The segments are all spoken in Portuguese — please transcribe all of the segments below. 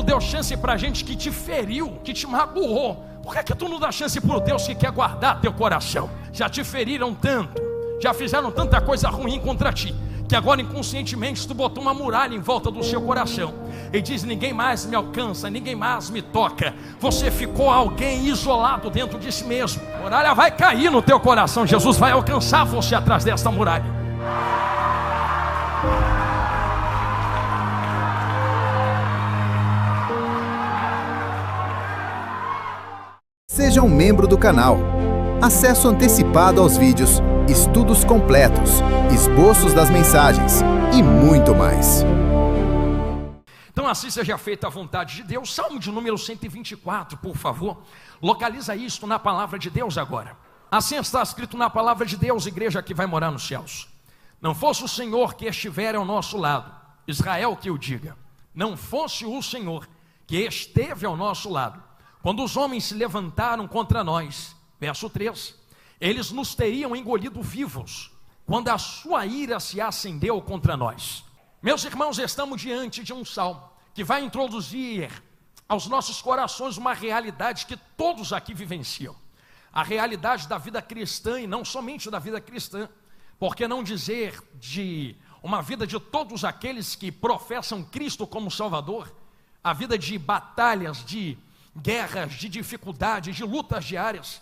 deu chance para gente que te feriu, que te magoou, por que tu não dá chance para o Deus que quer guardar teu coração? Já te feriram tanto, já fizeram tanta coisa ruim contra ti, que agora inconscientemente tu botou uma muralha em volta do seu coração e diz: ninguém mais me alcança, ninguém mais me toca. Você ficou alguém isolado dentro de si mesmo. A muralha vai cair no teu coração, Jesus vai alcançar você atrás desta muralha. Seja um membro do canal. Acesso antecipado aos vídeos, estudos completos, esboços das mensagens e muito mais. Então assim seja feita a vontade de Deus. Salmo de número 124, por favor. Localiza isto na palavra de Deus agora. Assim está escrito na palavra de Deus, igreja que vai morar nos céus. Não fosse o Senhor que estiver ao nosso lado, Israel que o diga, não fosse o Senhor que esteve ao nosso lado, quando os homens se levantaram contra nós, verso 3, eles nos teriam engolido vivos, quando a sua ira se acendeu contra nós. Meus irmãos, estamos diante de um salmo que vai introduzir aos nossos corações uma realidade que todos aqui vivenciam. A realidade da vida cristã, e não somente da vida cristã, por que não dizer de uma vida de todos aqueles que professam Cristo como Salvador, a vida de batalhas, de guerras, de dificuldades, de lutas diárias.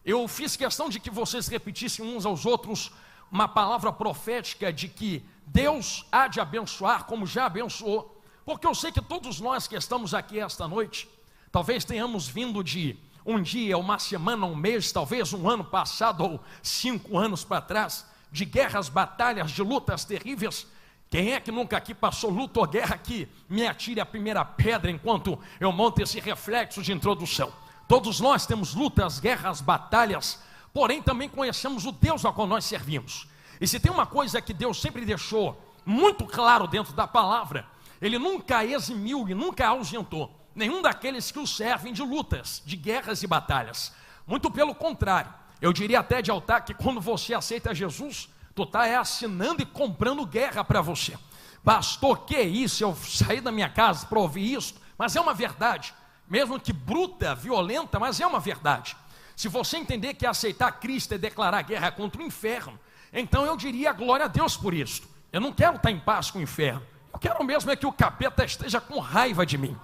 Eu fiz questão de que vocês repetissem uns aos outros uma palavra profética de que Deus há de abençoar como já abençoou, porque eu sei que todos nós que estamos aqui esta noite, talvez tenhamos vindo de um dia, uma semana, um mês, talvez um ano passado ou 5 anos para trás, de guerras, batalhas, de lutas terríveis. Quem é que nunca aqui passou luta ou guerra que me atire a primeira pedra enquanto eu monto esse reflexo de introdução? Todos nós temos lutas, guerras, batalhas, porém também conhecemos o Deus ao qual nós servimos. E se tem uma coisa que Deus sempre deixou muito claro dentro da palavra, Ele nunca eximiu e nunca ausentou nenhum daqueles que o servem de lutas, de guerras e batalhas. Muito pelo contrário, eu diria até de altar que quando você aceita Jesus, tu está assinando e comprando guerra para você. Pastor, que isso? Eu saí da minha casa para ouvir isso, mas é uma verdade, mesmo que bruta, violenta, mas é uma verdade. Se você entender que aceitar Cristo é declarar guerra contra o inferno, então eu diria glória a Deus por isso. Eu não quero estar em paz com o inferno, eu quero mesmo é que o capeta esteja com raiva de mim,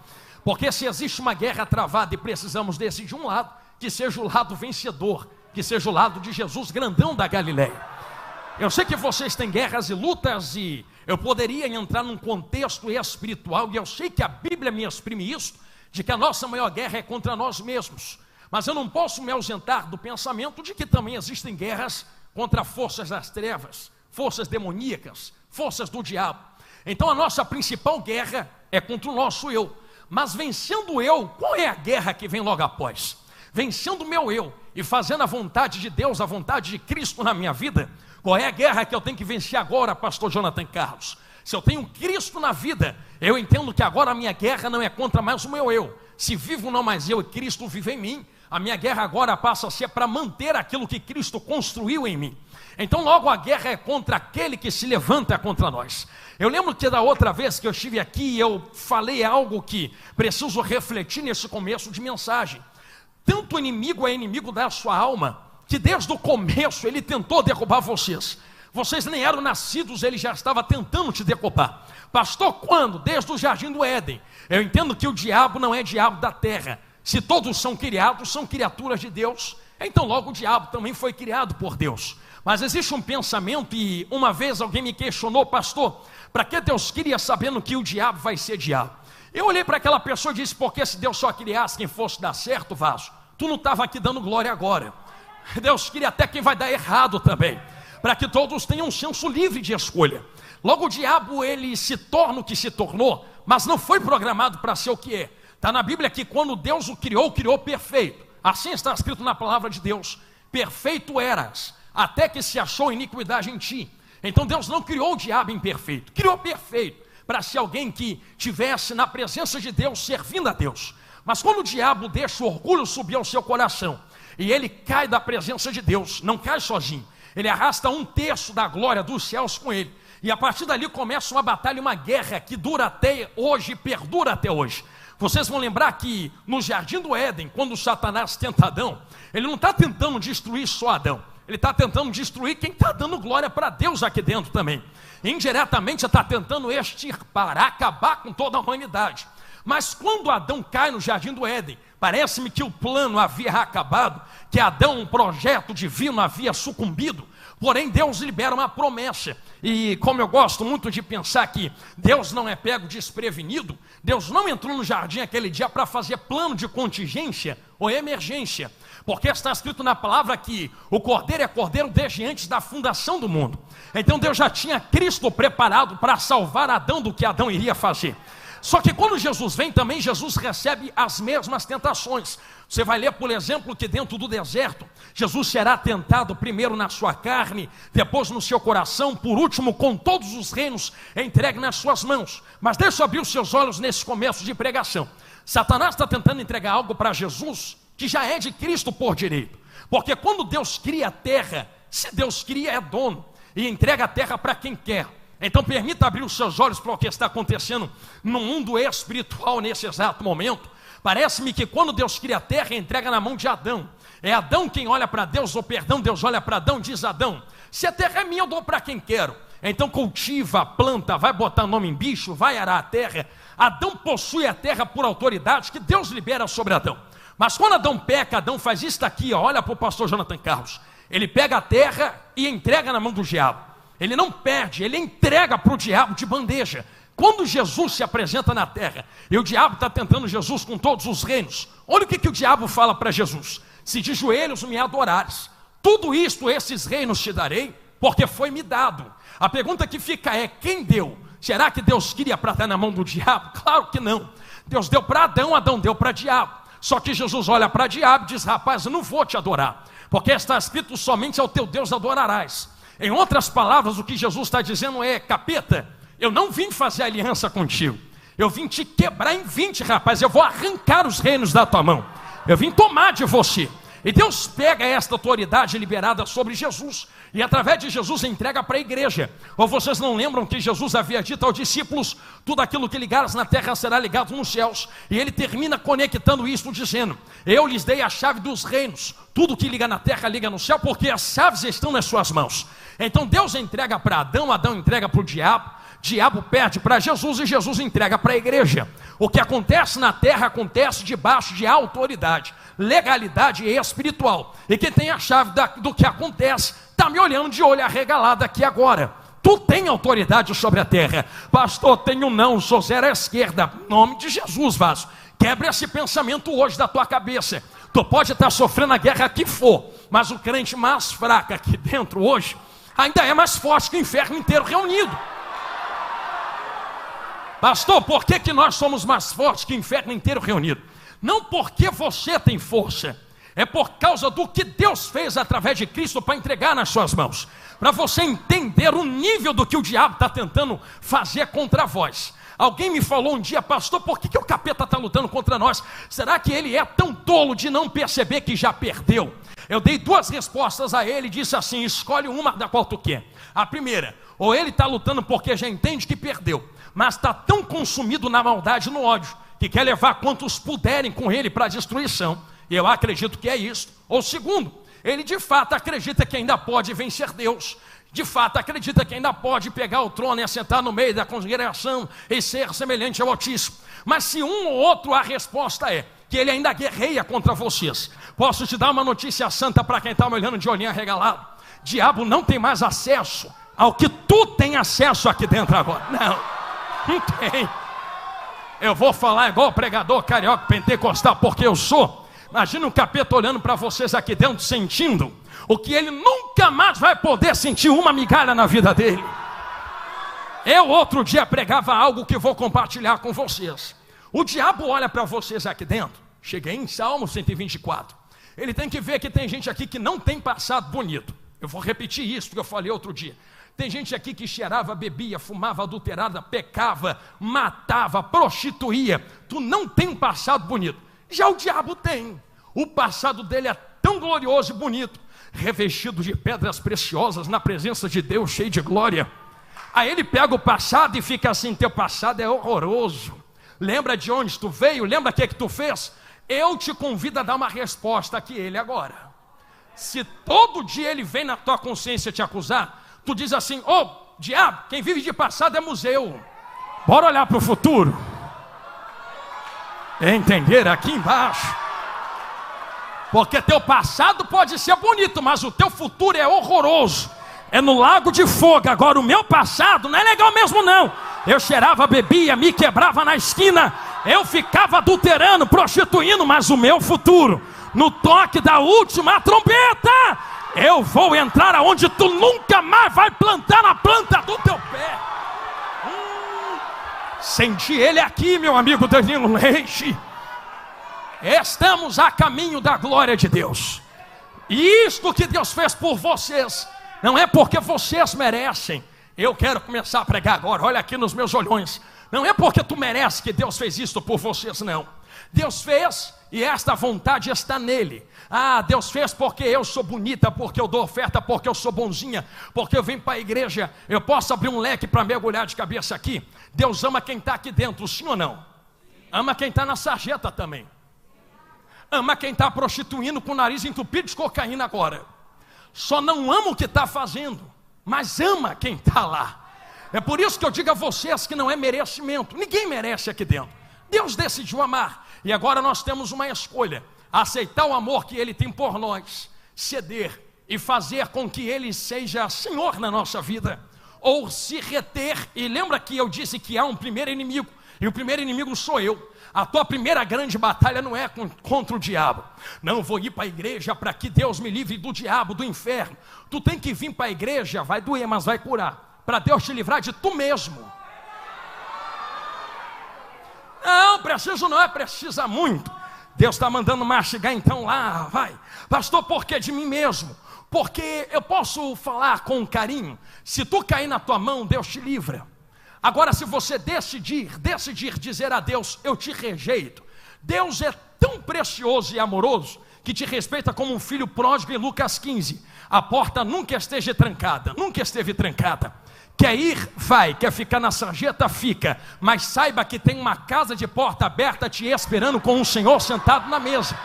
porque se existe uma guerra travada e precisamos decidir um lado, que seja o lado vencedor, que seja o lado de Jesus, grandão da Galileia. Eu sei que vocês têm guerras e lutas e eu poderia entrar num contexto espiritual, e eu sei que a Bíblia me exprime isso, de que a nossa maior guerra é contra nós mesmos, mas eu não posso me ausentar do pensamento de que também existem guerras contra forças das trevas, forças demoníacas, forças do diabo. Então a nossa principal guerra é contra o nosso eu, mas vencendo o eu, qual é a guerra que vem logo após? Vencendo o meu eu e fazendo a vontade de Deus, a vontade de Cristo na minha vida, qual é a guerra que eu tenho que vencer agora, pastor Jonathan Carlos? Se eu tenho Cristo na vida, eu entendo que agora a minha guerra não é contra mais o meu eu. Se vivo não mais eu e Cristo vive em mim, a minha guerra agora passa a ser para manter aquilo que Cristo construiu em mim. Então logo a guerra é contra aquele que se levanta contra nós. Eu lembro que da outra vez que eu estive aqui, eu falei algo que preciso refletir nesse começo de mensagem. Tanto o inimigo é inimigo da sua alma, que desde o começo ele tentou derrubar vocês. Vocês nem eram nascidos, ele já estava tentando te derrubar. Pastor, quando? Desde o jardim do Éden. Eu entendo que o diabo não é diabo da terra. Se todos são criados, são criaturas de Deus, então logo o diabo também foi criado por Deus. Mas existe um pensamento, e uma vez alguém me questionou: pastor, para que Deus queria sabendo que o diabo vai ser diabo? Eu olhei para aquela pessoa e disse: porque se Deus só criasse quem fosse dar certo, Vaso, tu não estava aqui dando glória agora. Deus queria até quem vai dar errado também, para que todos tenham um senso livre de escolha. Logo o diabo ele se torna o que se tornou, mas não foi programado para ser o que é. Está na Bíblia que quando Deus o criou perfeito. Assim está escrito na palavra de Deus: perfeito eras, até que se achou iniquidade em ti. Então Deus não criou o diabo imperfeito, criou perfeito, para ser alguém que tivesse na presença de Deus, servindo a Deus. Mas quando o diabo deixa o orgulho subir ao seu coração, e ele cai da presença de Deus, não cai sozinho, ele arrasta 1/3 da glória dos céus com ele, e a partir dali começa uma batalha, uma guerra que dura até hoje, perdura até hoje. Vocês vão lembrar que no jardim do Éden, quando Satanás tenta Adão, ele não está tentando destruir só Adão, ele está tentando destruir quem está dando glória para Deus aqui dentro também. Indiretamente está tentando extirpar, acabar com toda a humanidade. Mas quando Adão cai no jardim do Éden, parece-me que o plano havia acabado, que Adão, um projeto divino, havia sucumbido. Porém Deus libera uma promessa, e como eu gosto muito de pensar que Deus não é pego desprevenido, Deus não entrou no jardim aquele dia para fazer plano de contingência ou emergência, porque está escrito na palavra que o cordeiro é cordeiro desde antes da fundação do mundo. Então Deus já tinha Cristo preparado para salvar Adão do que Adão iria fazer. Só que quando Jesus vem também, Jesus recebe as mesmas tentações. Você vai ler, por exemplo, que dentro do deserto, Jesus será tentado primeiro na sua carne, depois no seu coração, por último com todos os reinos entregue nas suas mãos. Mas deixa eu abrir os seus olhos nesse começo de pregação. Satanás está tentando entregar algo para Jesus que já é de Cristo por direito. Porque quando Deus cria a terra, se Deus cria, é dono e entrega a terra para quem quer. Então permita abrir os seus olhos para o que está acontecendo no mundo espiritual nesse exato momento. Parece-me que quando Deus cria a terra, entrega na mão de Adão. É Adão quem olha para Deus, ou perdão, Deus olha para Adão e diz: Adão, se a terra é minha, eu dou para quem quero. Então cultiva, planta, vai botar nome em bicho, vai arar a terra. Adão possui a terra por autoridade que Deus libera sobre Adão. Mas quando Adão peca, Adão faz isso aqui, ó, olha para o pastor Jonathan Carlos. Ele pega a terra e entrega na mão do diabo. Ele não perde, ele entrega para o diabo de bandeja. Quando Jesus se apresenta na terra, e o diabo está tentando Jesus com todos os reinos, olha o que o diabo fala para Jesus: se de joelhos me adorares, tudo isto, esses reinos te darei, porque foi me dado. A pergunta que fica é: quem deu? Será que Deus queria para estar na mão do diabo? Claro que não. Deus deu para Adão, Adão deu para diabo. Só que Jesus olha para diabo e diz: rapaz, eu não vou te adorar, porque está escrito: somente ao teu Deus adorarás. Em outras palavras, o que Jesus está dizendo é: capeta, eu não vim fazer aliança contigo, eu vim te quebrar em 20, rapaz, eu vou arrancar os reinos da tua mão, eu vim tomar de você. E Deus pega esta autoridade liberada sobre Jesus, e através de Jesus entrega para a igreja. Ou vocês não lembram que Jesus havia dito aos discípulos: tudo aquilo que ligares na terra será ligado nos céus. E ele termina conectando isso dizendo: eu lhes dei a chave dos reinos, tudo que liga na terra liga no céu, porque as chaves estão nas suas mãos. Então Deus entrega para Adão, Adão entrega para o diabo perde para Jesus, e Jesus entrega para a igreja. O que acontece na terra acontece debaixo de autoridade, legalidade espiritual. E quem tem a chave do que acontece está me olhando de olho arregalado aqui agora. Tu tem autoridade sobre a terra. Pastor, tenho não, sou zero à esquerda. Em nome de Jesus, vaso, quebra esse pensamento hoje da tua cabeça. Tu pode estar sofrendo a guerra que for, mas o crente mais fraco aqui dentro hoje ainda é mais forte que o inferno inteiro reunido. Pastor, por que nós somos mais fortes que o inferno inteiro reunido? Não porque você tem força, é por causa do que Deus fez através de Cristo para entregar nas suas mãos. Para você entender o nível do que o diabo está tentando fazer contra vós. Alguém me falou um dia: pastor, por que o capeta está lutando contra nós? Será que ele é tão tolo de não perceber que já perdeu? Eu dei duas respostas a ele e disse assim: escolhe uma da qual tu quer. A primeira: ou ele está lutando porque já entende que perdeu, mas está tão consumido na maldade e no ódio, que quer levar quantos puderem com ele para a destruição. Eu acredito que é isso. Ou segundo, ele de fato acredita que ainda pode vencer Deus, de fato acredita que ainda pode pegar o trono e assentar no meio da congregação e ser semelhante ao Altíssimo. Mas se um ou outro, a resposta é que ele ainda guerreia contra vocês. Posso te dar uma notícia santa para quem está me olhando de olhinho arregalado: diabo não tem mais acesso ao que tu tem acesso aqui dentro agora. Não tem. Eu vou falar igual o pregador carioca pentecostal, porque eu sou. Imagina um capeta olhando para vocês aqui dentro, sentindo o que ele nunca mais vai poder sentir uma migalha na vida dele. Eu outro dia pregava algo que vou compartilhar com vocês. O diabo olha para vocês aqui dentro. Cheguei em Salmo 124. Ele tem que ver que tem gente aqui que não tem passado bonito. Eu vou repetir isso que eu falei outro dia. Tem gente aqui que cheirava, bebia, fumava adulterada, pecava, matava, prostituía. Tu não tem um passado bonito. Já o diabo tem. O passado dele é tão glorioso e bonito, revestido de pedras preciosas na presença de Deus, cheio de glória. Aí ele pega o passado e fica assim: teu passado é horroroso, Lembra de onde tu veio? Lembra o que tu fez? Eu te convido a dar uma resposta aqui ele agora. Se todo dia ele vem na tua consciência te acusar, tu diz assim: ô diabo, quem vive de passado é museu. Bora olhar para o futuro. Entender aqui embaixo. Porque teu passado pode ser bonito, mas o teu futuro é horroroso. É no lago de fogo. Agora o meu passado não é legal mesmo não. Eu cheirava, bebia, me quebrava na esquina. Eu ficava adulterando, prostituindo. Mas o meu futuro, no toque da última trombeta, eu vou entrar aonde tu nunca mais vai plantar na planta do teu pé. Senti ele aqui, meu amigo Danilo Leite. Estamos a caminho da glória de Deus. E isto que Deus fez por vocês não é porque vocês merecem. Eu quero começar a pregar agora. Olha aqui nos meus olhões. Não é porque tu mereces que Deus fez isto por vocês, não. Deus fez e esta vontade está nele. Ah, Deus fez porque eu sou bonita, porque eu dou oferta, porque eu sou bonzinha, porque eu venho para a igreja. Eu posso abrir um leque para mergulhar de cabeça aqui. Deus ama quem está aqui dentro, sim ou não? Ama quem está na sarjeta também. Ama quem está prostituindo com o nariz entupido de cocaína agora. Só não ama o que está fazendo, mas ama quem está lá. É por isso que eu digo a vocês que não é merecimento. Ninguém merece aqui dentro. Deus decidiu amar. E agora nós temos uma escolha: aceitar o amor que Ele tem por nós, ceder e fazer com que Ele seja Senhor na nossa vida, ou se reter. E lembra que eu disse que há um primeiro inimigo, e o primeiro inimigo sou eu. A tua primeira grande batalha não é contra o diabo. Não vou ir para a igreja para que Deus me livre do diabo, do inferno. Tu tem que vir para a igreja, vai doer, mas vai curar, para Deus te livrar de tu mesmo. Não, preciso não, precisa muito. Deus está mandando mastigar então lá, vai. Pastor, por que de mim mesmo? Porque eu posso falar com carinho. Se tu cair na tua mão, Deus te livra. Agora, se você decidir dizer a Deus: eu te rejeito. Deus é tão precioso e amoroso que te respeita como um filho pródigo em Lucas 15. A porta nunca esteve trancada. Quer ir? Vai. Quer ficar na sarjeta? Fica. Mas saiba que tem uma casa de porta aberta te esperando, com um Senhor sentado na mesa.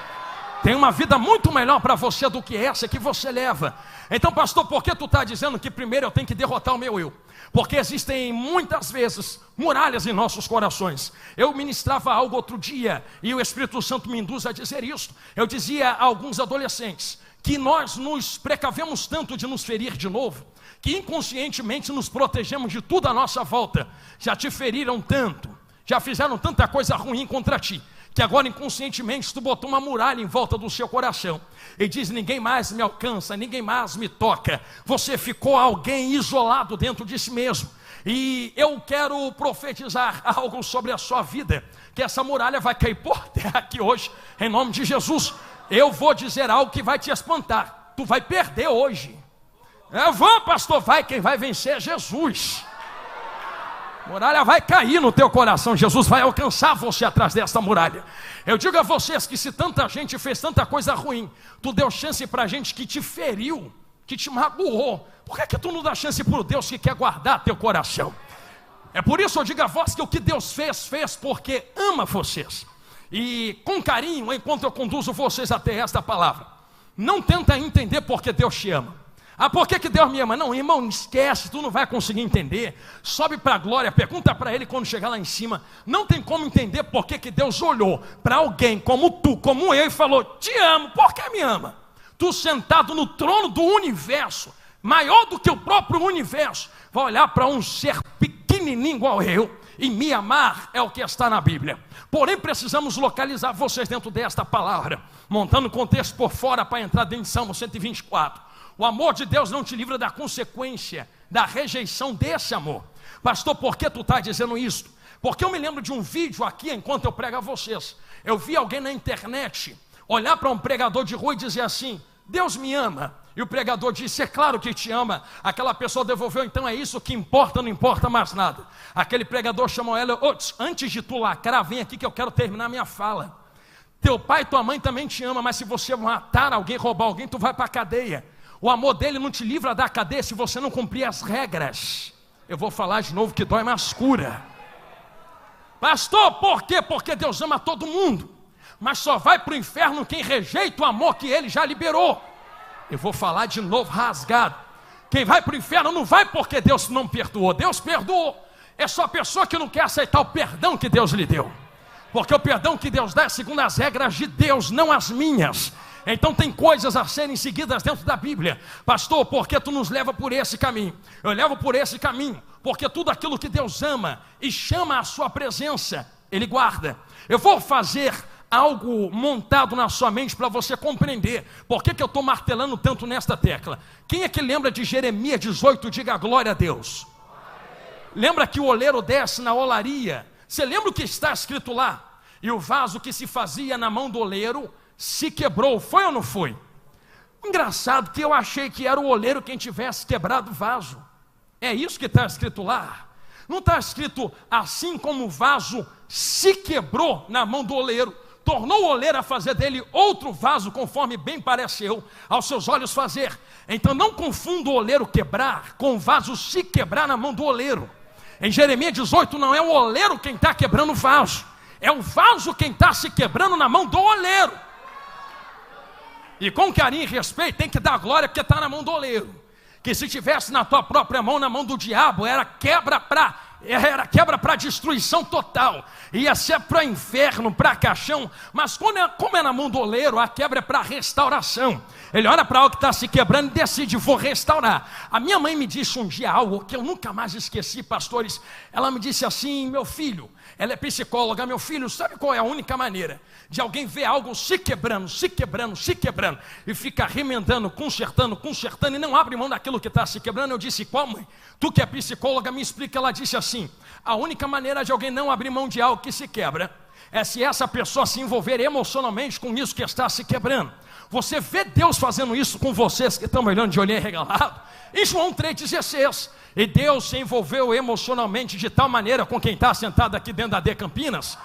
Tem uma vida muito melhor para você do que essa que você leva. Então, pastor, por que tu está dizendo que primeiro eu tenho que derrotar o meu eu? Porque existem muitas vezes muralhas em nossos corações. Eu ministrava algo outro dia e o Espírito Santo me induz a dizer isso. Eu dizia a alguns adolescentes que nós nos precavemos tanto de nos ferir de novo, que inconscientemente nos protegemos de tudo à nossa volta. Já te feriram tanto, já fizeram tanta coisa ruim contra ti, que agora inconscientemente tu botou uma muralha em volta do seu coração e diz: ninguém mais me alcança, ninguém mais me toca. Você ficou alguém isolado dentro de si mesmo. E eu quero profetizar algo sobre a sua vida, que essa muralha vai cair por terra aqui hoje, em nome de Jesus. Eu vou dizer algo que vai te espantar. Tu vai perder hoje. Eu vou, pastor, vai. Quem vai vencer é Jesus. Muralha vai cair no teu coração. Jesus vai alcançar você atrás dessa muralha. Eu digo a vocês que se tanta gente fez tanta coisa ruim, tu deu chance para gente que te feriu, que te magoou. Por que tu não dá chance para o Deus que quer guardar teu coração? É por isso eu digo a vós que o que Deus fez porque ama vocês. E com carinho, enquanto eu conduzo vocês até esta palavra, não tenta entender porque Deus te ama. Ah, por que Deus me ama? Não, irmão, esquece, tu não vai conseguir entender. Sobe para a glória, pergunta para Ele quando chegar lá em cima. Não tem como entender por que Deus olhou para alguém como tu, como eu, e falou: te amo. Por que me ama? Tu sentado no trono do universo, maior do que o próprio universo, vai olhar para um ser pequenininho igual eu e me amar. É o que está na Bíblia. Porém, precisamos localizar vocês dentro desta palavra, montando o contexto por fora para entrar dentro de Salmo 124. O amor de Deus não te livra da consequência, da rejeição desse amor. Pastor, por que tu está dizendo isso? Porque eu me lembro de um vídeo aqui, enquanto eu prego a vocês. Eu vi alguém na internet olhar para um pregador de rua e dizer assim: Deus me ama. E o pregador disse: é claro que te ama. Aquela pessoa devolveu: então é isso que importa, não importa mais nada. Aquele pregador chamou ela: antes de tu lacrar, vem aqui que eu quero terminar minha fala. Teu pai e tua mãe também te amam, mas se você matar alguém, roubar alguém, tu vai para a cadeia. O amor dele não te livra da cadeia se você não cumprir as regras. Eu vou falar de novo que dói, mas cura. Pastor, por quê? Porque Deus ama todo mundo, mas só vai para o inferno quem rejeita o amor que Ele já liberou. Eu vou falar de novo rasgado. Quem vai para o inferno não vai porque Deus não perdoou. Deus perdoou. É só a pessoa que não quer aceitar o perdão que Deus lhe deu. Porque o perdão que Deus dá é segundo as regras de Deus, não as minhas. Então tem coisas a serem seguidas dentro da Bíblia. Pastor, por que tu nos leva por esse caminho? Eu levo por esse caminho porque tudo aquilo que Deus ama e chama a sua presença, Ele guarda. Eu vou fazer algo montado na sua mente para você compreender por que eu estou martelando tanto nesta tecla. Quem é que lembra de Jeremias 18? Diga glória a Deus. Lembra que o oleiro desce na olaria? Você lembra o que está escrito lá? E o vaso que se fazia na mão do oleiro se quebrou, foi ou não foi? Engraçado que eu achei que era o oleiro quem tivesse quebrado o vaso. É isso que está escrito lá. Não está escrito assim como o vaso se quebrou na mão do oleiro, tornou o oleiro a fazer dele outro vaso, conforme bem pareceu aos seus olhos fazer. Então não confunda o oleiro quebrar com o vaso se quebrar na mão do oleiro. Em Jeremias 18 não é o oleiro quem está quebrando o vaso, é o vaso quem está se quebrando na mão do oleiro. E com carinho e respeito tem que dar glória porque está na mão do oleiro. Que se tivesse na tua própria mão, na mão do diabo, era quebra para destruição total, ia ser para inferno, para caixão. Mas como é na mão do oleiro, a quebra é para restauração. Ele olha para algo que está se quebrando e decide, vou restaurar. A minha mãe me disse um dia algo que eu nunca mais esqueci, pastores. Ela me disse assim: meu filho, ela é psicóloga, meu filho, sabe qual é a única maneira de alguém ver algo se quebrando, e fica remendando, consertando, e não abre mão daquilo que está se quebrando? Eu disse: qual, mãe? Tu que é psicóloga, me explica. Ela disse assim: a única maneira de alguém não abrir mão de algo que se quebra é se essa pessoa se envolver emocionalmente com isso que está se quebrando. Você vê Deus fazendo isso com vocês que estão me olhando de olhinho regalado? Em João 3,16, e Deus se envolveu emocionalmente de tal maneira com quem está sentado aqui dentro da AD Campinas,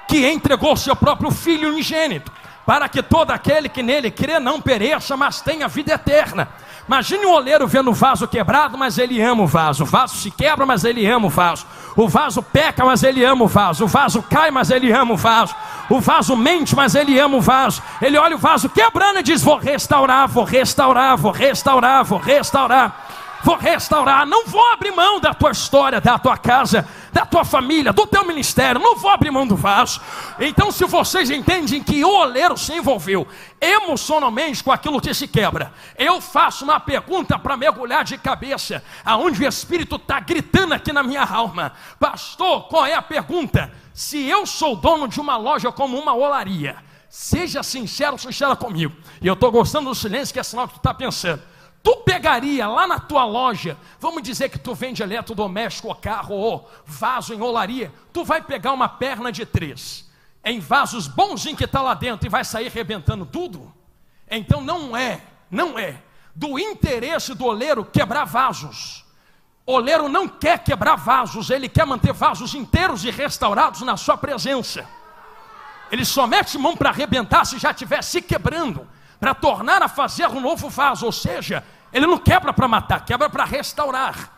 que entregou seu próprio Filho unigênito, para que todo aquele que nele crê não pereça, mas tenha vida eterna. Imagine um oleiro vendo o vaso quebrado, mas ele ama o vaso. O vaso se quebra, mas ele ama o vaso. O vaso peca, mas ele ama o vaso. O vaso cai, mas ele ama o vaso. O vaso mente, mas ele ama o vaso. Ele olha o vaso quebrando e diz: vou restaurar, vou restaurar, vou restaurar, vou restaurar, vou restaurar. Não vou abrir mão da tua história, da tua casa, da tua família, do teu ministério. Não vou abrir mão do vaso. Então, se vocês entendem que o oleiro se envolveu emocionalmente com aquilo que se quebra, eu faço uma pergunta para mergulhar de cabeça, aonde o Espírito está gritando aqui na minha alma. Pastor, qual é a pergunta? Se eu sou dono de uma loja como uma olaria, seja sincero, sincera comigo, e eu estou gostando do silêncio, que é sinal que tu está pensando. Tu pegaria lá na tua loja, vamos dizer que tu vende eletrodoméstico, ou carro, ou vaso em olaria, tu vai pegar uma perna de 3 em vasos bonzinho que está lá dentro e vai sair arrebentando tudo? Então não é do interesse do oleiro quebrar vasos. O oleiro não quer quebrar vasos, ele quer manter vasos inteiros e restaurados na sua presença. Ele só mete mão para arrebentar se já estiver se quebrando, para tornar a fazer um novo vaso. Ou seja, ele não quebra para matar, quebra para restaurar.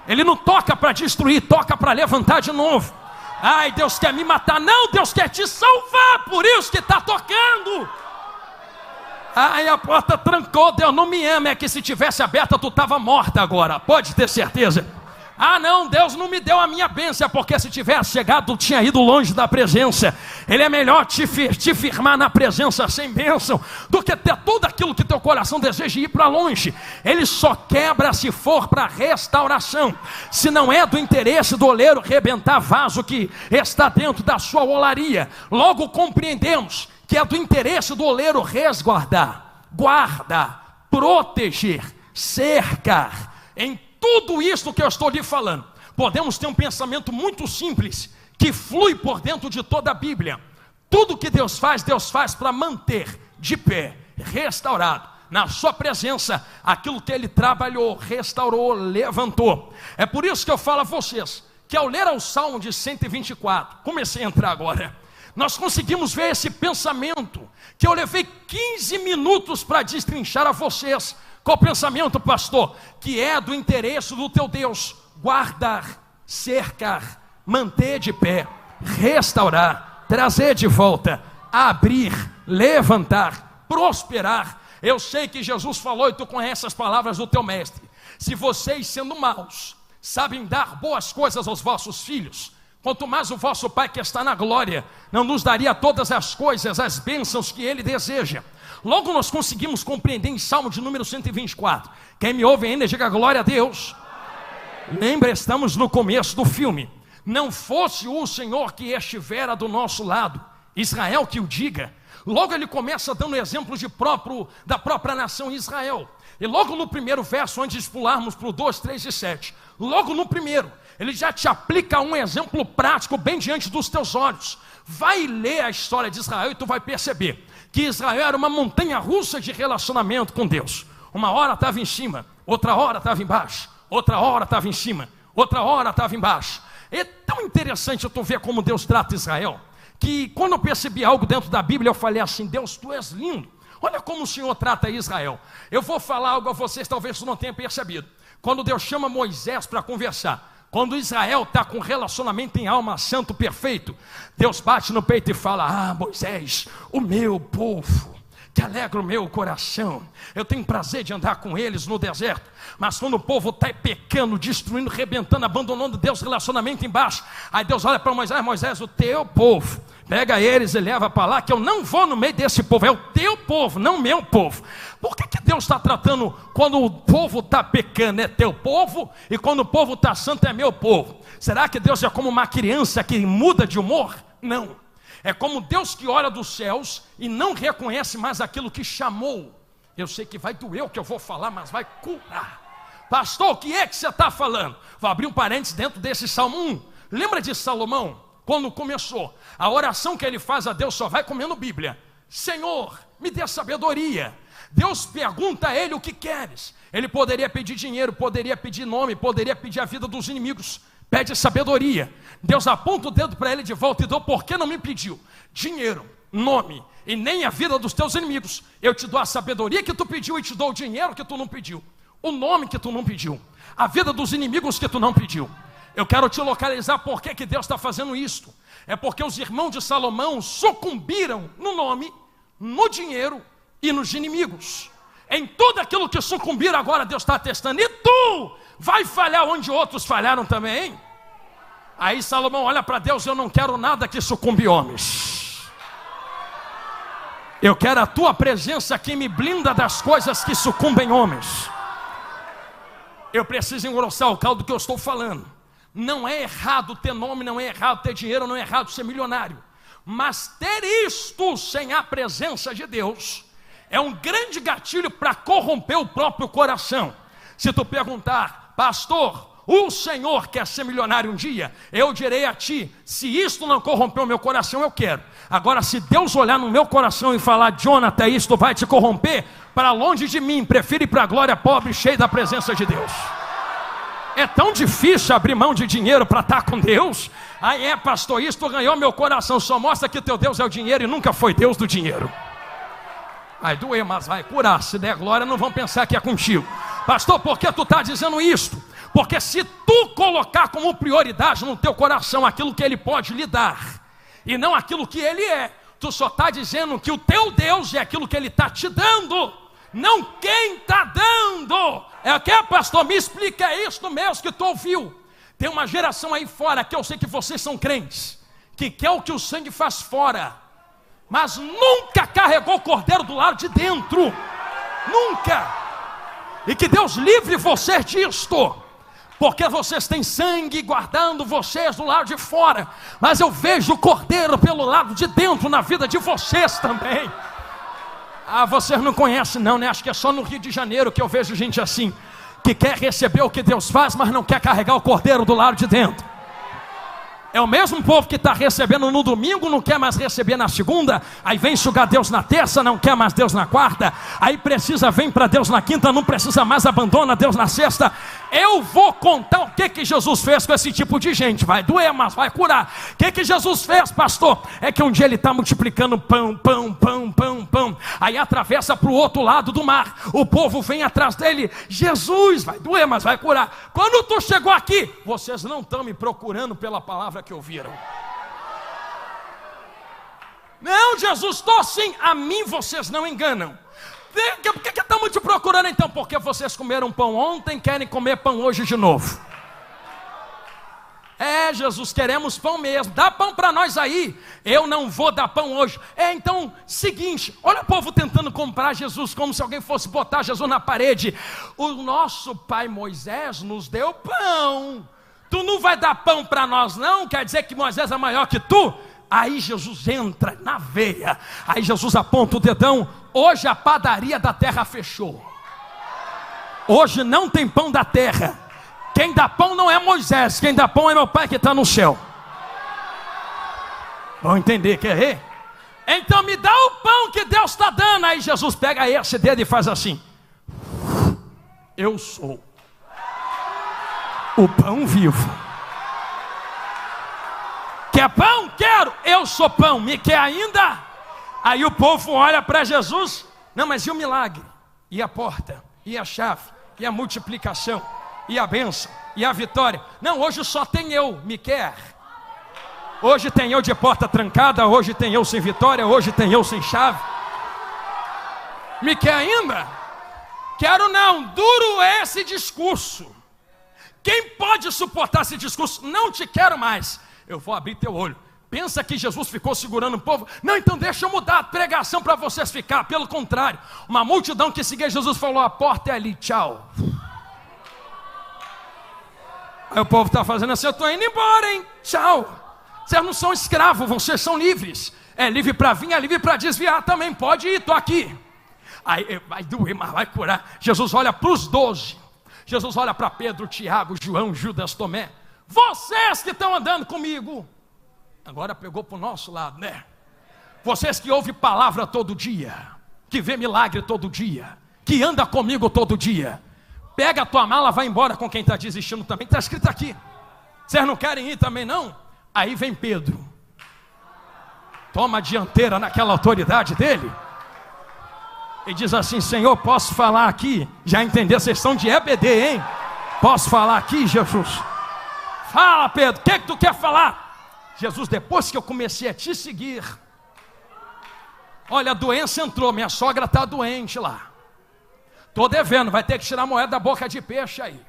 Ele não toca para destruir, toca para levantar de novo. Ai, Deus quer me matar. Não, Deus quer te salvar, por isso que está tocando. Ai, a porta trancou, Deus não me ama. É que se tivesse aberta tu estava morta agora, pode ter certeza. Ah não, Deus não me deu a minha bênção, porque se tivesse chegado tu tinha ido longe da presença. Ele é melhor te firmar na presença sem bênção do que ter tudo aquilo que teu coração deseja ir para longe. Ele só quebra se for para restauração. Se não é do interesse do oleiro rebentar vaso que está dentro da sua olaria, logo compreendemos que é do interesse do oleiro resguardar, guardar, proteger, cercar. Em tudo isso que eu estou lhe falando, podemos ter um pensamento muito simples, que flui por dentro de toda a Bíblia. Tudo que Deus faz para manter de pé, restaurado, na sua presença, aquilo que Ele trabalhou, restaurou, levantou. É por isso que eu falo a vocês, que ao ler o Salmo de 124, comecei a entrar agora, nós conseguimos ver esse pensamento, que eu levei 15 minutos para destrinchar a vocês. Qual pensamento, pastor? Que é do interesse do teu Deus guardar, cercar, manter de pé, restaurar, trazer de volta, abrir, levantar, prosperar. Eu sei que Jesus falou e tu conhece as palavras do teu mestre: se vocês, sendo maus, sabem dar boas coisas aos vossos filhos, quanto mais o vosso Pai que está na glória não nos daria todas as coisas, as bênçãos que Ele deseja. Logo nós conseguimos compreender em Salmo de número 124. Quem me ouve ainda, diga glória a Deus. Lembra, estamos no começo do filme. Não fosse o Senhor que estivera do nosso lado, Israel que o diga. Logo ele começa dando exemplo da própria nação Israel. E logo no primeiro verso, antes de pularmos para o 2, 3 e 7, logo no primeiro, ele já te aplica um exemplo prático bem diante dos teus olhos. Vai ler a história de Israel e tu vai perceber que Israel era uma montanha russa de relacionamento com Deus. Uma hora estava em cima, outra hora estava embaixo, outra hora estava em cima, outra hora estava embaixo. É tão interessante tu ver como Deus trata Israel, que quando eu percebi algo dentro da Bíblia, eu falei assim: Deus, tu és lindo. Olha como o Senhor trata Israel. Eu vou falar algo a vocês, talvez tu não tenha percebido. Quando Deus chama Moisés para conversar, quando Israel está com relacionamento em alma santo perfeito, Deus bate no peito e fala: ah, Moisés, o meu povo, que alegra o meu coração, eu tenho prazer de andar com eles no deserto. Mas quando o povo está pecando, destruindo, rebentando, abandonando Deus, relacionamento embaixo, aí Deus olha para Moisés: Moisés, o teu povo, pega eles e leva para lá, que eu não vou no meio desse povo, é o teu povo, não o meu povo. Por que Deus está tratando, quando o povo está pecando é teu povo, e quando o povo está santo é meu povo? Será que Deus é como uma criança que muda de humor? Não. É como Deus que olha dos céus e não reconhece mais aquilo que chamou. Eu sei que vai doer o que eu vou falar, mas vai curar. Pastor, o que é que você está falando? Vou abrir um parênteses dentro desse Salmo 1. Lembra de Salomão? Quando começou, a oração que ele faz a Deus, só vai comendo Bíblia: Senhor, me dê sabedoria. Deus pergunta a ele: o que queres? Ele poderia pedir dinheiro, poderia pedir nome, poderia pedir a vida dos inimigos. Pede sabedoria. Deus aponta o dedo para ele de volta e diz: por que não me pediu dinheiro, nome e nem a vida dos teus inimigos? Eu te dou a sabedoria que tu pediu e te dou o dinheiro que tu não pediu, o nome que tu não pediu, a vida dos inimigos que tu não pediu. Eu quero te localizar por que Deus está fazendo isto. É porque os irmãos de Salomão sucumbiram no nome, no dinheiro e nos inimigos. Em tudo aquilo que sucumbiram, agora Deus está testando. E tu vai falhar onde outros falharam também? Aí Salomão olha para Deus: eu não quero nada que sucumbe homens. Eu quero a tua presença que me blinda das coisas que sucumbem homens. Eu preciso engrossar o caldo que eu estou falando. Não é errado ter nome, não é errado ter dinheiro, não é errado ser milionário. Mas ter isto sem a presença de Deus é um grande gatilho para corromper o próprio coração. Se tu perguntar: pastor, o Senhor quer ser milionário um dia? Eu direi a ti: se isto não corromper o meu coração, eu quero. Agora, se Deus olhar no meu coração e falar: Jonathan, isto vai te corromper, para longe de mim, prefiro ir para a glória pobre, cheio da presença de Deus. É tão difícil abrir mão de dinheiro para estar com Deus. Aí pastor, isto ganhou meu coração. Só mostra que teu Deus é o dinheiro e nunca foi Deus do dinheiro. Vai doer, mas vai curar. Se der glória, não vão pensar que é contigo. Pastor, por que tu está dizendo isto? Porque se tu colocar como prioridade no teu coração aquilo que Ele pode lhe dar, e não aquilo que Ele é, tu só está dizendo que o teu Deus é aquilo que Ele está te dando, não quem está dando. É que, pastor, me explica isso mesmo que tu ouviu. Tem uma geração aí fora, que eu sei que vocês são crentes, que quer o que o sangue faz fora, mas nunca carregou o cordeiro do lado de dentro. Nunca. E que Deus livre vocês disto, porque vocês têm sangue guardando vocês do lado de fora, mas eu vejo o cordeiro pelo lado de dentro na vida de vocês também. Ah, vocês não conhecem não, né? Acho que é só no Rio de Janeiro que eu vejo gente assim, que quer receber o que Deus faz, mas não quer carregar o cordeiro do lado de dentro. É o mesmo povo que está recebendo no domingo, não quer mais receber na segunda. Aí vem enxugar Deus na terça, não quer mais Deus na quarta. Aí precisa, vem para Deus na quinta, não precisa mais, abandona Deus na sexta. Eu vou contar o que Jesus fez com esse tipo de gente. Vai doer, mas vai curar. O que Jesus fez, pastor? É que um dia Ele está multiplicando pão. Aí atravessa para o outro lado do mar. O povo vem atrás dele. Jesus, vai doer, mas vai curar. Quando tu chegou aqui, vocês não estão me procurando pela palavra que ouviram. Não, Jesus, estou sim. A mim vocês não enganam. Por que estamos te procurando então? Porque vocês comeram pão ontem, querem comer pão hoje de novo. Jesus, queremos pão mesmo. Dá pão para nós aí. Eu não vou dar pão hoje. Então, seguinte, olha o povo tentando comprar Jesus como se alguém fosse botar Jesus na parede. O nosso pai Moisés nos deu pão. Tu não vai dar pão para nós não? Quer dizer que Moisés é maior que tu? Aí Jesus entra na veia. Aí Jesus aponta o dedão. Hoje a padaria da terra fechou. Hoje não tem pão da terra. Quem dá pão não é Moisés. Quem dá pão é meu pai que está no céu. Vão entender que errei? Então me dá o pão que Deus está dando. Aí Jesus pega esse dedo e faz assim. Eu sou o pão vivo. Quer pão? Quero. Eu sou pão. Me quer ainda? Aí o povo olha para Jesus. Não, mas e o milagre? E a porta? E a chave? E a multiplicação? E a bênção? E a vitória? Não, hoje só tem eu. Me quer? Hoje tem eu de porta trancada. Hoje tem eu sem vitória. Hoje tem eu sem chave. Me quer ainda? Quero não. Duro é esse discurso. Quem pode suportar esse discurso? Não te quero mais. Eu vou abrir teu olho. Pensa que Jesus ficou segurando o povo? Não, então deixa eu mudar a pregação para vocês ficar. Pelo contrário, uma multidão que seguia Jesus falou: a porta é ali, tchau. Aí o povo está fazendo assim: eu estou indo embora, hein? Tchau. Vocês não são escravos, vocês são livres. É livre para vir, é livre para desviar também. Pode ir, estou aqui. Aí vai doer, mas vai curar. Jesus olha para os 12. Jesus olha para Pedro, Tiago, João, Judas, Tomé. Vocês que estão andando comigo. Agora pegou para o nosso lado, né? Vocês que ouvem palavra todo dia, que vê milagre todo dia, que anda comigo todo dia. Pega a tua mala, vai embora com quem está desistindo também. Está escrito aqui. Vocês não querem ir também não? Aí vem Pedro. Toma a dianteira naquela autoridade dele. E diz assim: Senhor, posso falar aqui? Já entendeu? Vocês são de EBD, hein? Posso falar aqui, Jesus? Fala, Pedro, o que tu quer falar? Jesus, depois que eu comecei a te seguir, olha, a doença entrou, minha sogra está doente lá. Estou devendo, vai ter que tirar a moeda da boca de peixe aí.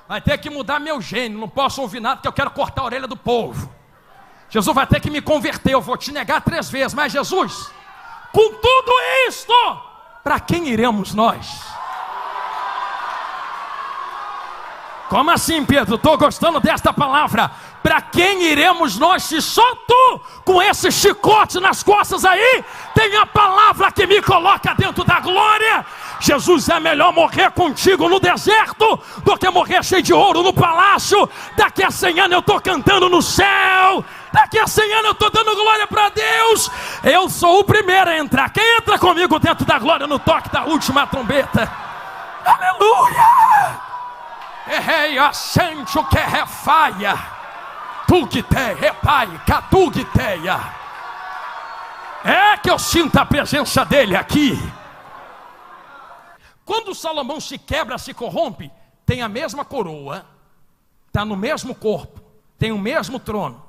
Vai ter que mudar meu gênio, não posso ouvir nada porque eu quero cortar a orelha do povo. Jesus vai ter que me converter, eu vou te negar 3 vezes. Mas Jesus, com tudo isto, para quem iremos nós? Como assim, Pedro? Estou gostando desta palavra. Para quem iremos nós se só tu, com esse chicote nas costas aí, tem a palavra que me coloca dentro da glória? Jesus, é melhor morrer contigo no deserto do que morrer cheio de ouro no palácio. Daqui a 100 anos eu estou cantando no céu. Daqui a 100 anos eu estou dando glória para Deus. Eu sou o primeiro a entrar. Quem entra comigo dentro da glória no toque da última trombeta? Aleluia! Errei, assente o que refaia. Tugiteia, repai, catugiteia. É que eu sinto a presença dele aqui. Quando Salomão se quebra, se corrompe, tem a mesma coroa, está no mesmo corpo, tem o mesmo trono,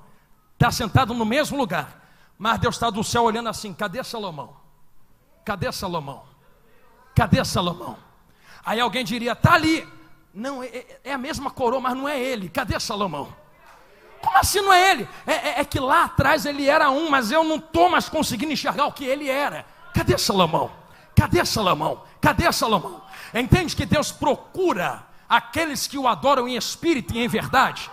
está sentado no mesmo lugar, mas Deus está do céu olhando assim: cadê Salomão? Cadê Salomão? Cadê Salomão? Aí alguém diria: está ali. Não, é a mesma coroa, mas não é ele. Cadê Salomão? Como assim não é ele? É que lá atrás ele era um, mas eu não estou mais conseguindo enxergar o que ele era. Cadê Salomão? Cadê Salomão? Cadê Salomão? Entende que Deus procura aqueles que o adoram em espírito e em verdade?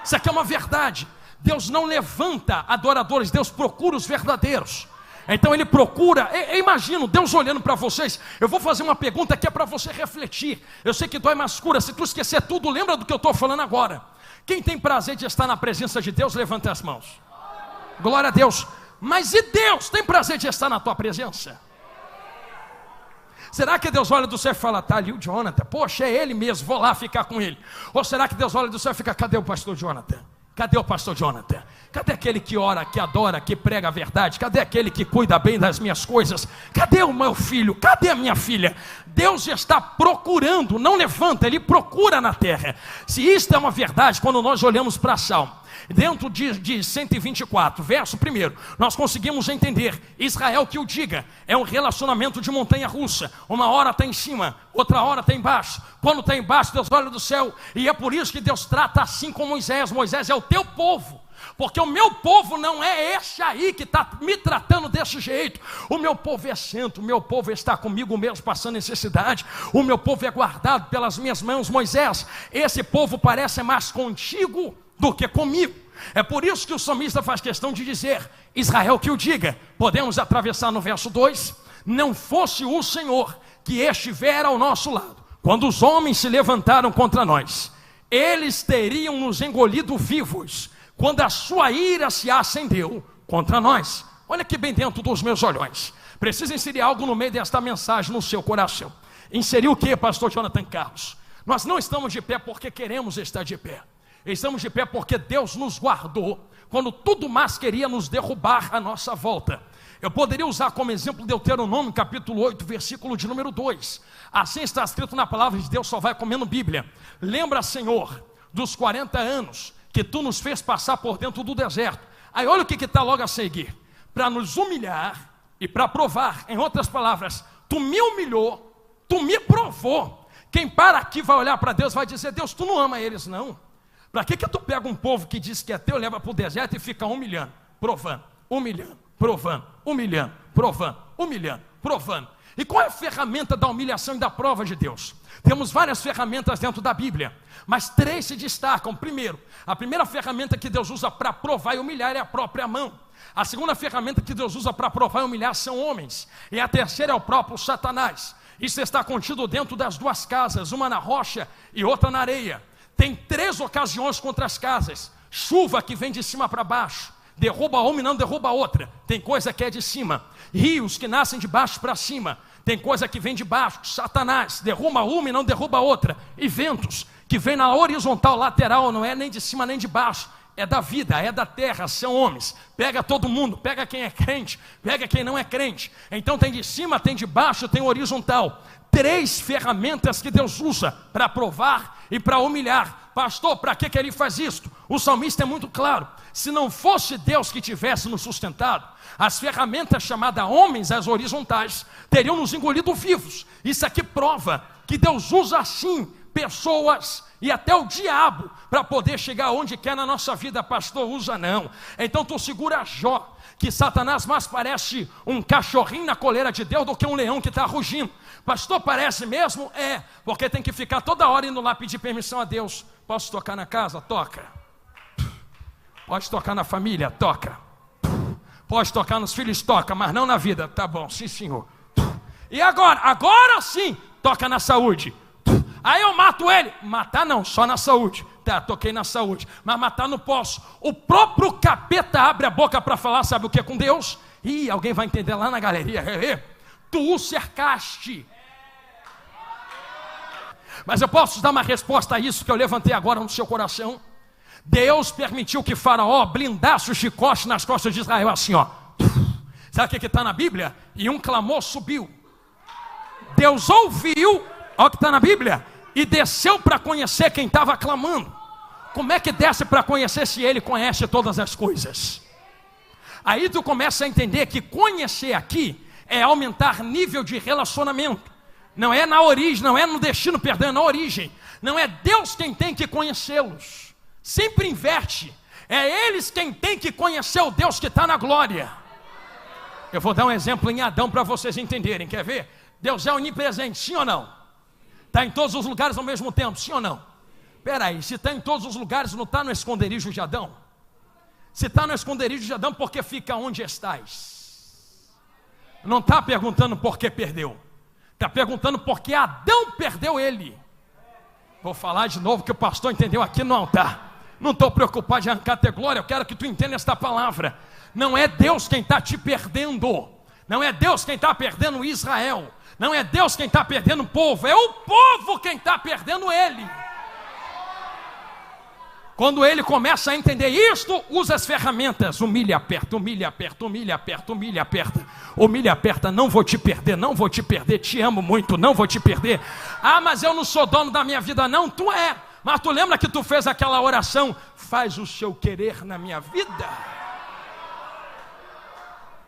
Isso aqui é uma verdade. Deus não levanta adoradores, Deus procura os verdadeiros. Então ele procura, eu imagino Deus olhando para vocês. Eu vou fazer uma pergunta que é para você refletir. Eu sei que dói, mas cura. Se tu esquecer tudo, lembra do que eu estou falando agora. Quem tem prazer de estar na presença de Deus, levanta as mãos. Glória a Deus. Mas e Deus tem prazer de estar na tua presença? Será que Deus olha do céu e fala: tá ali o Jonathan, poxa, é ele mesmo, vou lá ficar com ele? Ou será que Deus olha do céu e fica: cadê o pastor Jonathan? Cadê o pastor Jonathan? Cadê aquele que ora, que adora, que prega a verdade? Cadê aquele que cuida bem das minhas coisas? Cadê o meu filho? Cadê a minha filha? Deus está procurando, não levanta, Ele procura na terra. Se isto é uma verdade, quando nós olhamos para Salmo, Dentro de 124, verso 1, nós conseguimos entender: Israel que o diga, é um relacionamento de montanha-russa. Uma hora está em cima, outra hora está embaixo. Quando está embaixo, Deus olha do céu, e é por isso que Deus trata assim com Moisés. Moisés é o teu povo, porque o meu povo não é esse aí que está me tratando desse jeito. O meu povo é santo, o meu povo está comigo mesmo passando necessidade, o meu povo é guardado pelas minhas mãos. Moisés, esse povo parece mais contigo do que comigo. É por isso que o salmista faz questão de dizer: Israel que o diga. Podemos atravessar no verso 2: não fosse o Senhor que estivera ao nosso lado, quando os homens se levantaram contra nós, eles teriam nos engolido vivos, quando a sua ira se acendeu contra nós. Olha aqui bem dentro dos meus olhões. Precisa inserir algo no meio desta mensagem no seu coração. Inserir o que, pastor Jonathan Carlos? Nós não estamos de pé porque queremos estar de pé. Estamos de pé porque Deus nos guardou quando tudo mais queria nos derrubar à nossa volta. Eu poderia usar como exemplo Deuteronômio capítulo 8, versículo de número 2. Assim está escrito na palavra de Deus, só vai comendo Bíblia. Lembra, Senhor, dos 40 anos que tu nos fez passar por dentro do deserto. Aí olha o que está logo a seguir: para nos humilhar e para provar. Em outras palavras, tu me humilhou, tu me provou. Quem para aqui vai olhar para Deus e vai dizer: Deus, tu não ama eles não. Para que tu pega um povo que diz que é teu, leva para o deserto e fica humilhando, provando, humilhando, provando, humilhando, provando, humilhando, provando? E qual é a ferramenta da humilhação e da prova de Deus? Temos várias ferramentas dentro da Bíblia, mas 3 se destacam. Primeiro, a primeira ferramenta que Deus usa para provar e humilhar é a própria mão. A segunda ferramenta que Deus usa para provar e humilhar são homens. E a terceira é o próprio Satanás. Isso está contido dentro das 2 casas, uma na rocha e outra na areia. Tem 3 ocasiões contra as casas: chuva que vem de cima para baixo, derruba uma e não derruba outra. Tem coisa que é de cima. Rios que nascem de baixo para cima. Tem coisa que vem de baixo. Satanás derruba uma e não derruba outra. E ventos que vem na horizontal, lateral, não é nem de cima nem de baixo. É da vida, é da terra, são homens. Pega todo mundo, pega quem é crente, pega quem não é crente. Então tem de cima, tem de baixo, tem horizontal. 3 ferramentas que Deus usa para provar e para humilhar. Pastor, para que ele faz isso? O salmista é muito claro: se não fosse Deus que tivesse nos sustentado, as ferramentas chamadas homens, as horizontais, teriam nos engolido vivos. Isso aqui prova que Deus usa assim pessoas e até o diabo para poder chegar onde quer na nossa vida. Pastor, usa não. Então tu segura Jó, que Satanás mais parece um cachorrinho na coleira de Deus do que um leão que está rugindo. Pastor, parece mesmo? É, porque tem que ficar toda hora indo lá pedir permissão a Deus. Posso tocar na casa? Toca. Pode tocar na família? Toca. Pode tocar nos filhos? Toca, mas não na vida. Tá bom, sim senhor. E agora? Agora sim, toca na saúde. Aí eu mato ele. Matar não, só na saúde. Tá, toquei na saúde, mas matar não posso. O próprio capeta abre a boca para falar, sabe o que é com Deus? Ih, alguém vai entender lá na galeria. Tu o cercaste. Mas eu posso dar uma resposta a isso que eu levantei agora no seu coração? Deus permitiu que Faraó blindasse o chicote nas costas de Israel assim, ó. Sabe o que está na Bíblia? E um clamor subiu. Deus ouviu, olha o que está na Bíblia, e desceu para conhecer quem estava clamando. Como é que desce para conhecer se ele conhece todas as coisas? Aí tu começa a entender que conhecer aqui é aumentar nível de relacionamento. Não é na origem, não é no destino, perdão, é na origem. Não é Deus quem tem que conhecê-los. Sempre inverte. É eles quem tem que conhecer o Deus que está na glória. Eu vou dar um exemplo em Adão para vocês entenderem. Quer ver? Deus é onipresente, sim ou não? Está em todos os lugares ao mesmo tempo, sim ou não? Espera aí, se está em todos os lugares, não está no esconderijo de Adão? Se está no esconderijo de Adão, por que fica onde estás? Não está perguntando por que perdeu. Está perguntando por que Adão perdeu ele. Vou falar de novo que o pastor entendeu aqui no altar. Não estou preocupado de arrancar ter glória, eu quero que tu entenda esta palavra. Não é Deus quem está te perdendo. Não é Deus quem está perdendo Israel. Não é Deus quem está perdendo o povo. É o povo quem está perdendo ele. Quando ele começa a entender isto, usa as ferramentas. Humilha, aperta, humilha, aperta, humilha, aperta, humilha, aperta. Humilha, aperta, não vou te perder, não vou te perder. Te amo muito, não vou te perder. Ah, mas eu não sou dono da minha vida. Não, tu é. Mas tu lembra que tu fez aquela oração? Faz o seu querer na minha vida.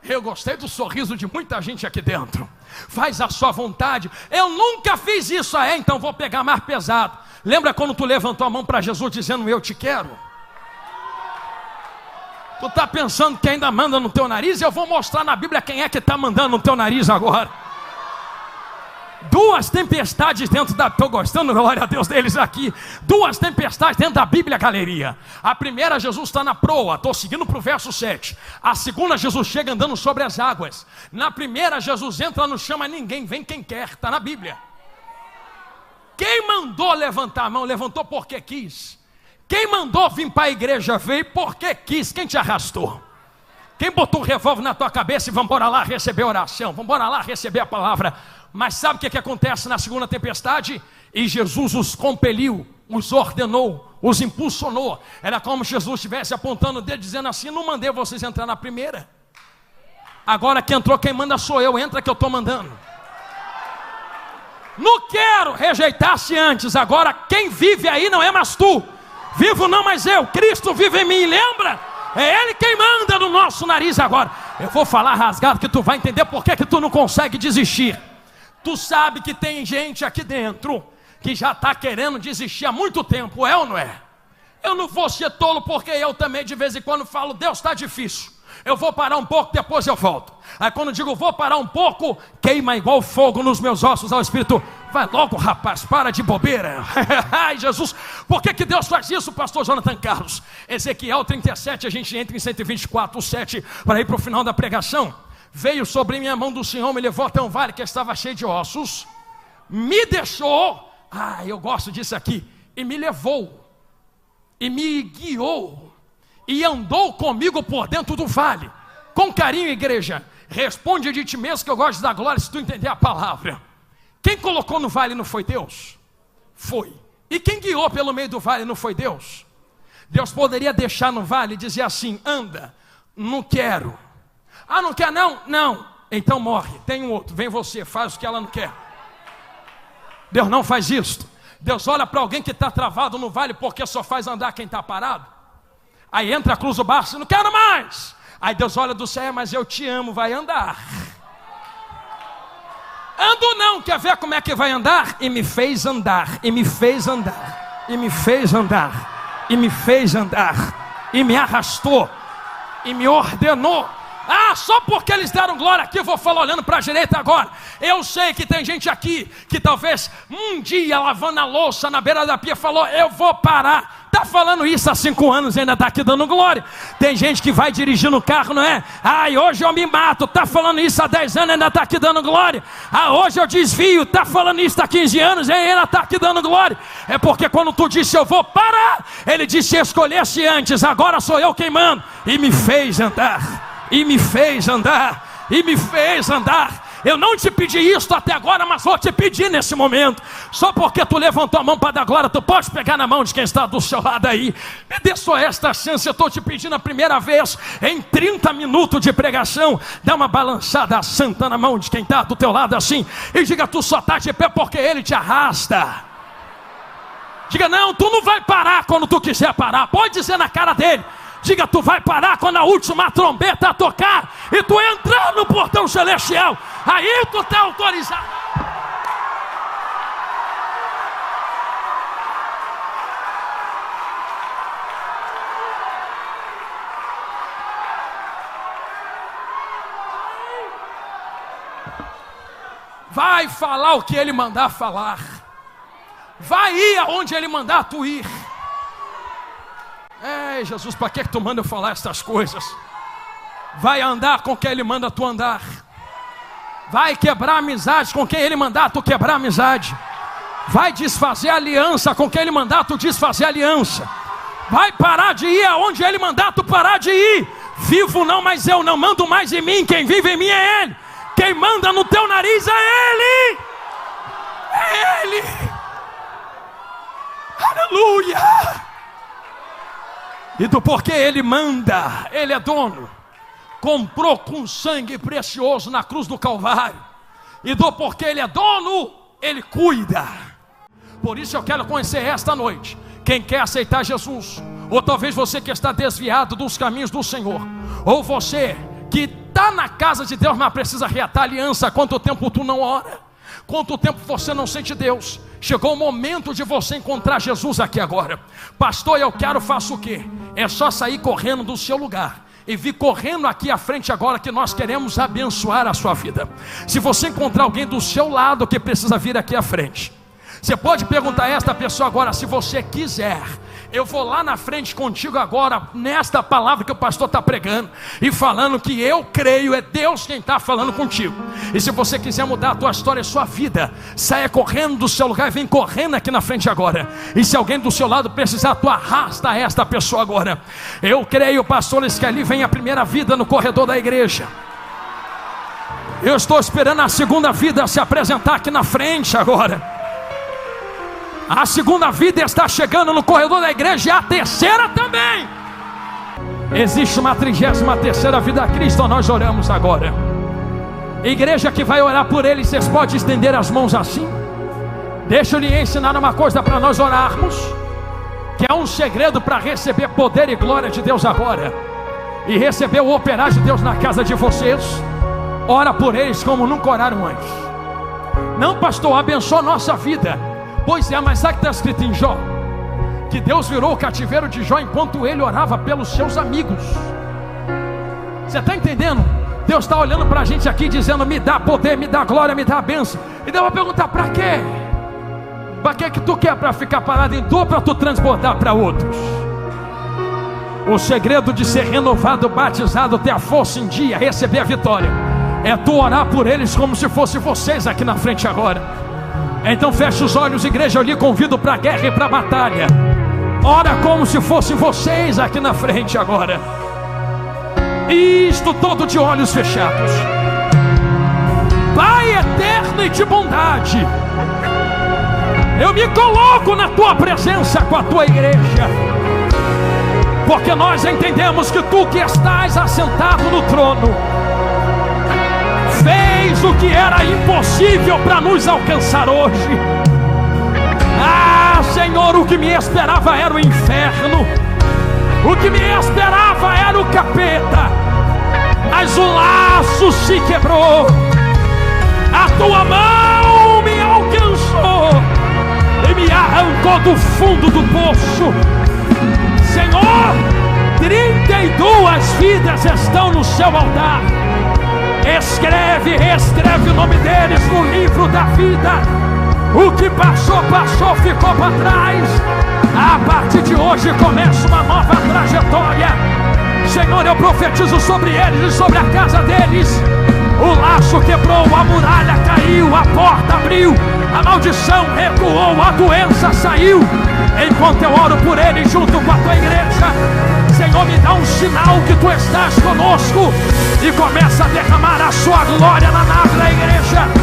Eu gostei do sorriso de muita gente aqui dentro. Faz a sua vontade. Eu nunca fiz isso. Então vou pegar mais pesado. Lembra quando tu levantou a mão para Jesus dizendo eu te quero? Tu está pensando que ainda manda no teu nariz? Eu vou mostrar na Bíblia quem é que está mandando no teu nariz agora. Duas tempestades dentro da... Estou gostando, glória a Deus, deles aqui. Duas tempestades dentro da Bíblia, galeria. A primeira, Jesus está na proa. Estou seguindo para o verso 7. A segunda, Jesus chega andando sobre as águas. Na primeira, Jesus entra, não chama ninguém, vem quem quer. Está na Bíblia. Quem mandou levantar a mão, levantou porque quis. Quem mandou vir para a igreja, veio porque quis. Quem te arrastou? Quem botou um revólver na tua cabeça e vamos embora lá receber a oração, vamos embora lá receber a palavra? Mas sabe o que acontece na segunda tempestade? E Jesus os compeliu, os ordenou, os impulsionou. Era como se Jesus estivesse apontando o dedo, dizendo assim: não mandei vocês entrar na primeira. Agora que entrou, quem manda sou eu, entra que eu estou mandando. Não quero rejeitar-se antes. Agora quem vive aí não é mais tu. Vivo não mais eu, Cristo vive em mim, lembra? É Ele quem manda no nosso nariz agora. Eu vou falar rasgado que tu vai entender por que tu não consegue desistir. Tu sabe que tem gente aqui dentro que já está querendo desistir há muito tempo, é ou não é? Eu não vou ser tolo porque eu também de vez em quando falo, Deus está difícil. Eu vou parar um pouco, depois eu volto. Aí quando digo vou parar um pouco, queima igual fogo nos meus ossos ao Espírito. Vai logo, rapaz, para de bobeira. Ai, Jesus, por que Deus faz isso, pastor Jonathan Carlos? Ezequiel 37, a gente entra em 124, 7, para ir para o final da pregação. Veio sobre minha mão do Senhor, me levou até um vale que estava cheio de ossos, me deixou, eu gosto disso aqui, e me levou, e me guiou, e andou comigo por dentro do vale. Com carinho, igreja, responde de ti mesmo que eu gosto da glória se tu entender a palavra. Quem colocou no vale não foi Deus? Foi. E quem guiou pelo meio do vale não foi Deus? Deus poderia deixar no vale e dizer assim: anda, não quero. Não quer não? Não. Então morre, tem um outro, vem você, faz o que ela não quer. Deus não faz isso. Deus olha para alguém que está travado no vale porque só faz andar quem está parado. Aí entra a cruz do barco, não quero mais. Aí Deus olha do céu, mas eu te amo, vai andar. Ando não, quer ver como é que vai andar? E me fez andar, e me fez andar, e me fez andar, e me fez andar, e me arrastou, e me ordenou. Só porque eles deram glória aqui, eu vou falar olhando para a direita agora. Eu sei que tem gente aqui que talvez um dia lavando a louça na beira da pia falou: eu vou parar. Está falando isso há 5 anos e ainda está aqui dando glória. Tem gente que vai dirigir no carro, não é? Hoje eu me mato. Está falando isso há 10 anos e ainda está aqui dando glória. Hoje eu desvio. Está falando isso há 15 anos e ainda está aqui dando glória. É porque quando tu disse eu vou parar, Ele disse escolhesse antes, agora sou eu quem mando. E me fez andar, e me fez andar, e me fez andar. Eu não te pedi isso até agora, mas vou te pedir nesse momento. Só porque tu levantou a mão para dar glória, tu pode pegar na mão de quem está do seu lado aí. Me dê só esta chance, eu estou te pedindo a primeira vez em 30 minutos de pregação. Dá uma balançada santa na mão de quem está do teu lado assim. E diga, tu só está de pé porque Ele te arrasta. Diga, não, tu não vai parar quando tu quiser parar. Pode dizer na cara dele. Diga, tu vai parar quando a última trombeta tocar e tu entrar no portão celestial. Aí tu está autorizado. Vai falar o que Ele mandar falar. Vai ir aonde Ele mandar tu ir. Ei, Jesus, para que tu manda eu falar estas coisas? Vai andar com quem Ele manda tu andar. Vai quebrar amizade com quem Ele mandar tu quebrar amizade. Vai desfazer aliança com quem Ele mandar tu desfazer aliança. Vai parar de ir aonde Ele mandar tu parar de ir. Vivo não, mas eu não mando mais em mim. Quem vive em mim é Ele. Quem manda no teu nariz é Ele. É Ele. Aleluia. E do porquê Ele manda, Ele é dono. Comprou com sangue precioso na cruz do Calvário. E do porquê Ele é dono, Ele cuida. Por isso eu quero conhecer esta noite quem quer aceitar Jesus, ou talvez você que está desviado dos caminhos do Senhor, ou você que está na casa de Deus, mas precisa reatar a aliança. Quanto tempo tu não ora? Quanto tempo você não sente Deus? Chegou o momento de você encontrar Jesus aqui agora. Pastor, eu quero, faço o quê? É só sair correndo do seu lugar e vir correndo aqui à frente agora, que nós queremos abençoar a sua vida. Se você encontrar alguém do seu lado que precisa vir aqui à frente, você pode perguntar a esta pessoa agora, se você quiser. Eu vou lá na frente contigo agora, nesta palavra que o pastor está pregando e falando, que eu creio, é Deus quem está falando contigo. E se você quiser mudar a tua história, a sua vida, saia correndo do seu lugar e vem correndo aqui na frente agora. E se alguém do seu lado precisar, tu arrasta esta pessoa agora. Eu creio, pastor Escali, vem a primeira vida no corredor da igreja. Eu estou esperando a segunda vida se apresentar aqui na frente agora. A segunda vida está chegando no corredor da igreja, e a terceira também. Existe uma 33ª vida a Cristo. Nós oramos agora. Igreja que vai orar por ele, vocês podem estender as mãos assim? Deixa eu lhe ensinar uma coisa para nós orarmos, que é um segredo para receber poder e glória de Deus agora, e receber o operar de Deus na casa de vocês. Ora por eles como nunca oraram antes. Não, pastor, abençoa a nossa vida. Pois é, mas sabe que está escrito em Jó? Que Deus virou o cativeiro de Jó enquanto ele orava pelos seus amigos. Você está entendendo? Deus está olhando para a gente aqui dizendo, me dá poder, me dá glória, me dá bênção. E Deus vai perguntar, para quê? Para que tu quer? Para ficar parado em tu, ou para tu transportar para outros? O segredo de ser renovado, batizado, ter a força em dia, receber a vitória, é tu orar por eles como se fosse vocês aqui na frente agora. Então feche os olhos, igreja, eu lhe convido para a guerra e para a batalha. Ora como se fossem vocês aqui na frente agora. Isto todo de olhos fechados. Pai eterno e de bondade, eu me coloco na tua presença com a tua igreja, porque nós entendemos que tu que estás assentado no trono fez o que era impossível para nos alcançar hoje. Ah, Senhor, o que me esperava era o inferno, o que me esperava era o capeta, mas o laço se quebrou, a tua mão me alcançou e me arrancou do fundo do poço. Senhor, 32 vidas estão no seu altar. Escreve o nome deles no livro da vida. O que passou, passou, ficou para trás. A partir de hoje começa uma nova trajetória. Senhor, eu profetizo sobre eles e sobre a casa deles. O laço quebrou, a muralha caiu, a porta abriu, a maldição recuou, a doença saiu. Enquanto eu oro por eles junto com a tua igreja, Senhor, me dá um sinal que tu estás conosco e começa a derramar a sua glória na nave da igreja.